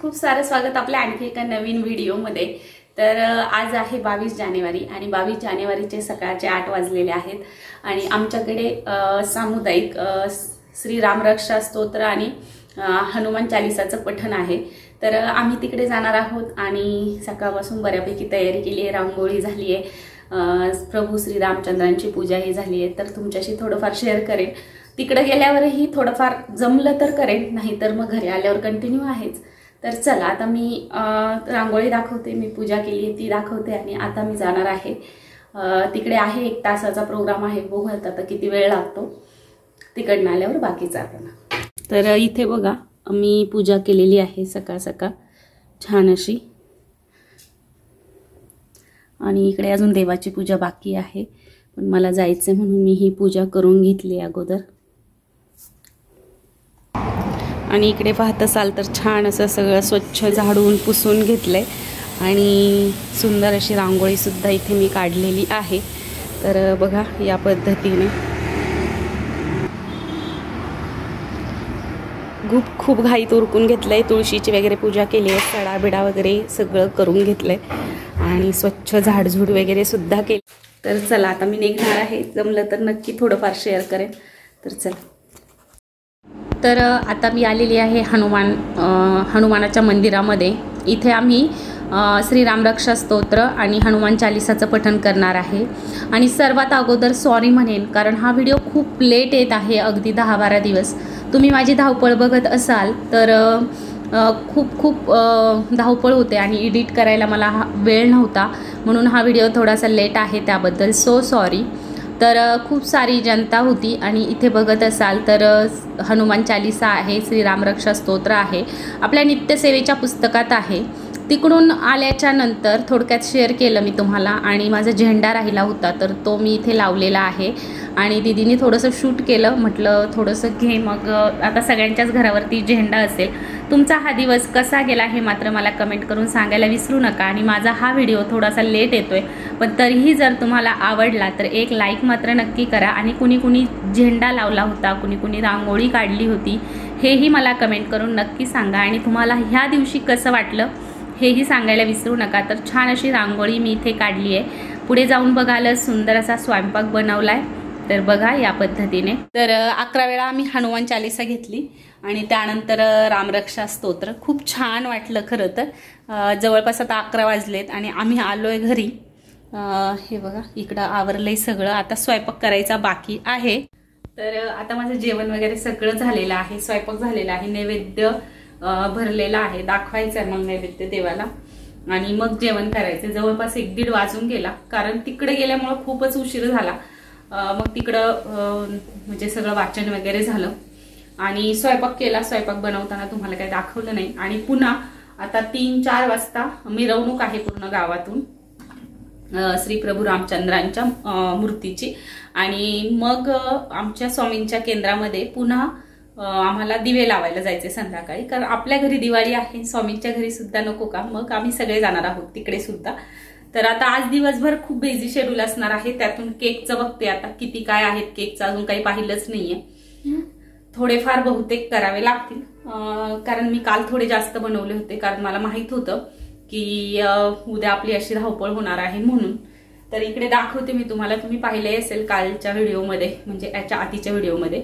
खूप सारं स्वागत आपल्या आणखी एका नवीन व्हिडिओमध्ये। तर आज आहे 22 जानेवारी आणि 22 जानेवारीचे सकाळचे 8 वाजलेले आहेत आणि आमच्याकडे सामुदायिक श्री रामरक्षा स्तोत्र आणि हनुमान चालीसाचं पठण आहे। तर आम्ही तिकडे जाणार आहोत आणि सकाळपासून बऱ्यापैकी तयारी केली आहे, रांगोळी झाली आहे, प्रभू श्री रामचंद्रांची पूजा ही झाली आहे। तर तुमच्याशी थोडंफार शेअर करेन, तिकडे गेल्यावरही थोडंफार जमलं तर करेन, नाही तर मग घरी आल्यावर कंटिन्यू आहेच। तर चला आता मी रांगोळी दाखवते, मी पूजा केली आहे ती दाखवते आणि आता मी जाणार आहे तिकडे। आहे 1 तासाचा प्रोग्राम आहे, बघूयात आता किती वेळ लागतो तिकडनं आल्यावर बाकीचं आपण। तर इथे बघा मी पूजा केलेली आहे सकाळ सकाळ छान अशी, आणि इकडे अजून देवाची पूजा बाकी आहे, पण मला जायचं म्हणून मी ही पूजा करून घेतली अगोदर। आणि इकडे पाहत असाल तर छान असं सगळं स्वच्छ झाडून पुसून घेतलंय आणि सुंदर अशी रांगोळी सुद्धा इथे मी काढलेली आहे। तर बघा या पद्धतीने खूप घाईत उरकून घेतलंय, तुळशीची वगैरे पूजा केली आहे, सडा बिडा वगैरे सगळं करून घेतलंय आणि स्वच्छ झाडझूड वगैरे सुद्धा केली। तर चला आता मी निघणार आहे, जमलं तर नक्की थोडंफार शेअर करेन। तर चला, तर आता मी आलेली आहे हनुमानाच्या मंदिरामध्ये। इथे आम्ही श्री रामरक्षा स्तोत्र आणि हनुमान चालीसाचं पठण करणार आहे। आणि सर्वात अगोदर सॉरी म्हणेन, कारण हा व्हिडिओ खूप लेट येत आहे, अगदी 10-12 दिवस। तुम्ही माझी धावपळ बघत असाल तर खूप धावपळ होते आणि एडिट करायला मला वेळ नव्हता, म्हणून हा व्हिडिओ थोडासा लेट आहे, त्याबद्दल सो सॉरी। तर खूप सारी जनता होती आणि इथे बघत असाल तर हनुमान चालीसा आहे, श्री रामरक्षा स्तोत्र आहे, आपल्या नित्यसेवेच्या पुस्तकात आहे। तिकडून आल्याच्या नंतर थोडक्यात शेअर केलं मी तुम्हाला, आणि माझा झेंडा राहिला होता तर तो मी इथे लावलेला आहे आणि दीदीने थोडंसं शूट केलं, म्हटलं थोडंसं घे। मग आता सगळ्यांच्याच घरावरती झेंडा असेल। तुमचा हा दिवस कसा गेला हे मात्र मला कमेंट करून सांगायला विसरू नका। आणि माझा हा व्हिडिओ थोडासा लेट येतोय, पण तरीही जर तुम्हाला आवडला तर एक लाईक मात्र नक्की करा। आणि कुणी झेंडा लावला होता, कुणी रांगोळी काढली होती, हेही मला कमेंट करून नक्की सांगा। आणि तुम्हाला ह्या दिवशी कसं वाटलं हेही सांगायला विसरू नका। तर छान अशी रांगोळी मी इथे काढली आहे। पुढे जाऊन बघाल सुंदर असा स्वयंपाक बनवलाय, तर बघा या पद्धतीने। तर 11 वेळा आम्ही हनुमान चालीसा घेतली आणि त्यानंतर रामरक्षा स्तोत्र। खूप छान वाटलं खरं तर। जवळपास आता 11 वाजलेत आणि आम्ही आलोय घरी। हे बघा इकडं आवरलंय सगळं, आता स्वयंपाक करायचा बाकी आहे। तर आता माझं जेवण वगैरे सगळं झालेलं आहे, स्वयंपाक झालेला आहे, नैवेद्य भरलेला आहे, दाखवायचं आहे मग नैवेद्य देवाला आणि मग जेवण करायचं। जवळपास 1-1.5 वाजून गेला, कारण तिकडे गेल्यामुळे खूपच उशीर झाला। मग तिकडं म्हणजे सगळं वाचन वगैरे झालं आणि स्वयंपाक केला। स्वयंपाक बनवताना तुम्हाला काही दाखवलं नाही। आणि पुन्हा आता 3-4 वाजता मिरवणूक आहे पूर्ण गावातून श्री प्रभू रामचंद्रांच्या मूर्तीची। आणि मग आमच्या स्वामींच्या केंद्रामध्ये पुन्हा आम्हाला दिवे लावायला जायचे संध्याकाळी, कारण आपल्या घरी दिवाळी आहे, स्वामींच्या घरी सुद्धा नको का? मग आम्ही सगळे जाणार आहोत तिकडे सुद्धा। तर आता आज दिवसभर खूप बिझी शेड्यूल असणार आहे। त्यातून केकचं बघते आता किती काय आहेत केकचं, अजून काही पाहिलंच नाहीये। थोडेफार बहुतेक करावे लागतील, कारण मी काल थोडे जास्त बनवले होते, कारण मला माहित होतं की उद्या आपली अशी धावपळ होणार आहे म्हणून। तर इकडे दाखवते मी तुम्हाला, तुम्ही पाहिले असेल कालच्या व्हिडिओमध्ये, म्हणजे याच्या आधीच्या व्हिडिओमध्ये।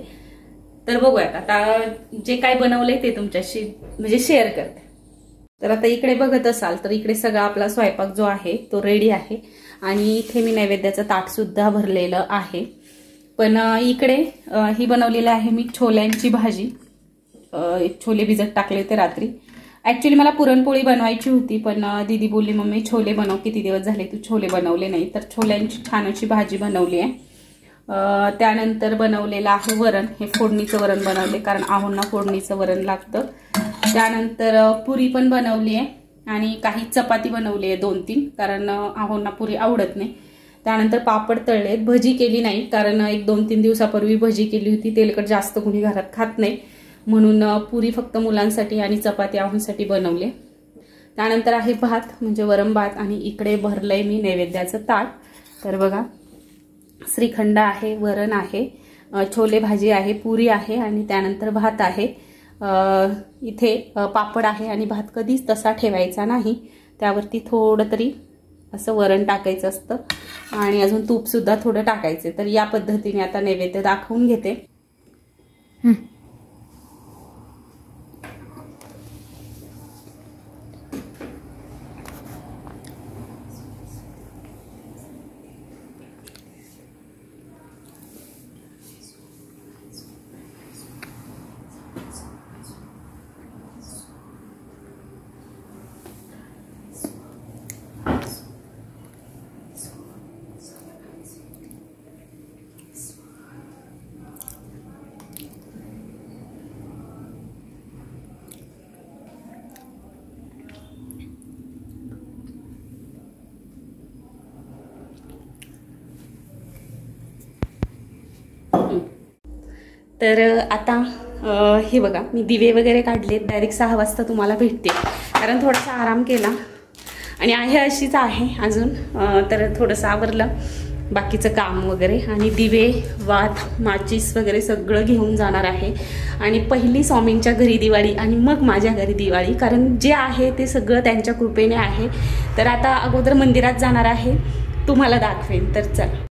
तर बघूयात आता जे काय बनवलंय ते तुमच्याशी म्हणजे शेअर करते। तर आता इकडे बघत असाल तर इकडे सगळा आपला स्वयंपाक जो आहे तो रेडी आहे आणि इथे मी नैवेद्याचं ताट सुद्धा भरलेलं आहे। पण इकडे ही बनवलेली आहे मी छोल्यांची भाजी। छोले भिजत टाकले होते रात्री। ऍक्च्युली मला पुरणपोळी बनवायची होती, पण दीदी बोलली मम्मी छोले बनव, किती दिवस झाले तू छोले बनवले नाही। तर छोल्यांची छान अशी भाजी बनवली आहे। त्यानंतर बनवलेलं आहे वरण, हे फोडणीचं वरण बनवले, कारण आहोंना फोडणीचं वरण लागतं। त्यानंतर पुरी पण बनवली आहे आणि काही चपाती बनवली आहे 2-3, कारण आहोंना पुरी आवडत नाही। त्यानंतर पापड तळले, भजी केली नाही, कारण 1-2-3 दिवसापूर्वी भजी केली होती, तेलकट जास्त कुणी घरात खात नाही, म्हणून पुरी फक्त मुलांसाठी आणि चपाती आहोंसाठी बनवले। त्यानंतर आहे भात, म्हणजे वरण भात, आणि इकडे भरलंय मी नैवेद्याचं ताट। तर बघा श्रीखंड आहे, वरण आहे, छोले भाजी आहे, पुरी आहे आणि त्यानंतर भात आहे। इथे पापड आहे आणि भात कधीच तसा ठेवायचा नाही, त्यावरती थोडं तरी असं वरण टाकायचं असतं आणि अजून तूपसुद्धा थोडं टाकायचं. तर या पद्धतीने आता नैवेद्य दाखवून घेते. तर आता हे बघा, मी दिवे वगैरे काढले. डायरेक्ट 6 वाजता तुम्हाला भेटते, कारण थोडासा आराम केला आणि आहे अशीच आहे अजून. तर थोडंसं आवरलं बाकीचं काम वगैरे आणि दिवे, वात, माचीस वगैरे सगळं घेऊन जाणार आहे. आणि पहिली स्वामींच्या घरी दिवाळी आणि मग माझ्या घरी दिवाळी, कारण जे आहे ते सगळं त्यांच्या कृपेने आहे. तर आता अगोदर मंदिरात जाणार आहे, तुम्हाला दाखवेन. तर चला.